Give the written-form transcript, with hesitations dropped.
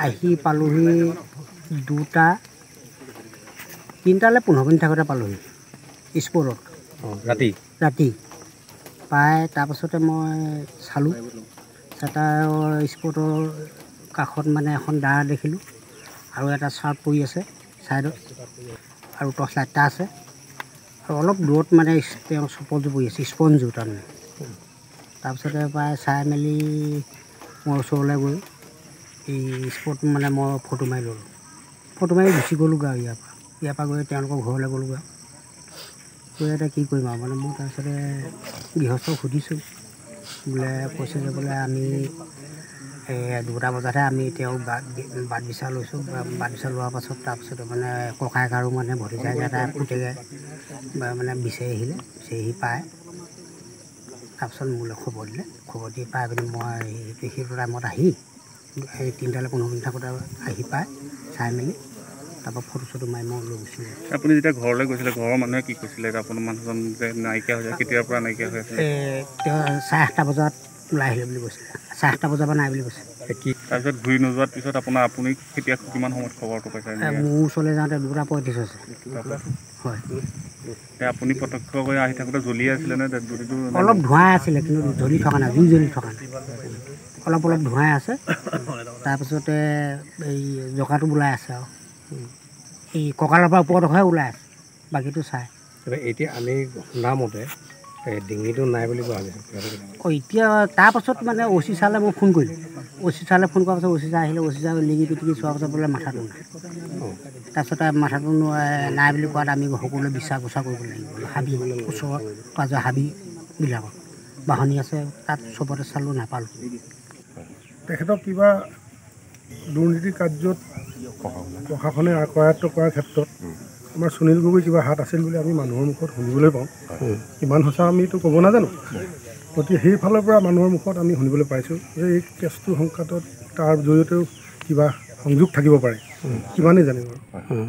আহি পালোহি 2টা 3টালৈ 15 মিনিট থাকোঁতে পালোহি স্পটত ৰাতি পাই তাৰপাছতে মই চালোঁ স্পটৰ কাষত মানে এখন দাঁৰ দেখিলোঁ আৰু এটা চাৰ্ট পৰি আছে ছাইডত আৰু টৰ্চ লাইট এটা আছে আৰু অলপ দূৰত মানে তেওঁ চপলযোৰ পৰি আছে স্পঞ্জযোৰ তাৰমানে তাৰপিছতে প্ৰায় চাই মেলি মই ওচৰলৈ গৈ এই স্পট মানে মই ফটো মাৰি ল'লোঁ ফটো মাৰি গুচি গ'লোঁগৈ আৰু ইয়াৰ পৰা গৈ তেওঁলোকৰ ঘৰলৈ গ'লোঁগৈ গৈ এতিয়া কি কৰিম আৰু মানে মই তাৰপিছতে গৃহস্থক সুধিছোঁ বোলে কৈছে যে বোলে আমি 2টা বজাতহে আমি তেওঁ বাট বিচাৰ লৈছোঁ বাট বিচাৰ লোৱাৰ পাছত তাৰপিছতে মানে ককায়েক আৰু মানে ভতিজাক এটা পুতেকে মানে বিচাৰি আহি পায় তাৰপিছত মোলৈ খবৰ দিলে খবৰ দি পাই পিনি মই সেইটো টাইমত আহি সেই 3টালৈ 15 মিনিট থাকোঁতে আহি পাই চাই মেলি তাৰপৰা ফটো চটো মাৰি মই লৈ গুচি গ'লোঁ। আপুনি যেতিয়া ঘৰলৈ গৈছিলে ঘৰৰ মানুহে কি কৈছিলে আপোনাৰ মানুহজন যে নাইকিয়া হৈ যায় কেতিয়াৰ পৰা নাইকিয়া হৈ আছে? তেওঁ 8:30 বজাত ওলাই আহিলে বুলি কৈছিলে 8:30 বজাৰ পৰা নাই বুলি কৈছে। তাৰপিছত ঘূৰি নোযোৱাৰ পিছত আপুনি কেতিয়া কিমান সময়ত খবৰটো পাইছে? মোৰ ওচৰলৈ যাওঁতে 2:35 হৈছে। হয় আপুনি প্ৰত্যক্ষকৈ আহি থাকোঁতে জ্বলি আছিলে নে বডিটো? অলপ ধোঁৱাই আছিলে কিন্তু জ্বলি থকা নাই জুই জ্বলি থকা নাই অলপ ধোঁৱাই আছে তাৰপিছতে এই জকাটো ওলাই আছে আৰু এই কঁকালৰ পৰা ওপৰডোখৰহে ওলাই আছে বাকীটো চাই এতিয়া আমি শুনামতে ডিঙিটো নাই বুলি কোৱা এতিয়া তাৰপাছত মানে অচি ছাৰলৈ মই ফোন কৰিলোঁ অচি ছাৰলৈ ফোন কৰাৰ পাছত অচি ছাৰ আহিলে অচি ছাৰ লিগি পিটিকি চোৱাৰ পাছত বোলে মাথাটো নাই তাৰপিছতে মাথাটো নাই বুলি কোৱাত আমি সকলোৱে বিচাৰ গোচা কৰিব লাগিব হাবি ওচৰত পাজৰ হাবিবিলাকত বাহনি আছে তাত চবতে চালোঁ নাপালোঁ। তেখেতক কিবা দুৰ্নীতি কাৰ্যত প্ৰশাসনে কৰায়ত্ব কৰাৰ ক্ষেত্ৰত আমাৰ সুনীল গগৈ কিবা হাত আছিল বুলি আমি মানুহৰ মুখত শুনিবলৈ পাওঁ। কিমান সঁচা আমিতো ক'ব নাজানো গতিকে সেইফালৰ পৰা মানুহৰ মুখত আমি শুনিবলৈ পাইছোঁ যে এই কেছটো সংক্ৰান্তত তাৰ জৰিয়তেও কিবা সংযোগ থাকিব পাৰে কিমানেই জানিব।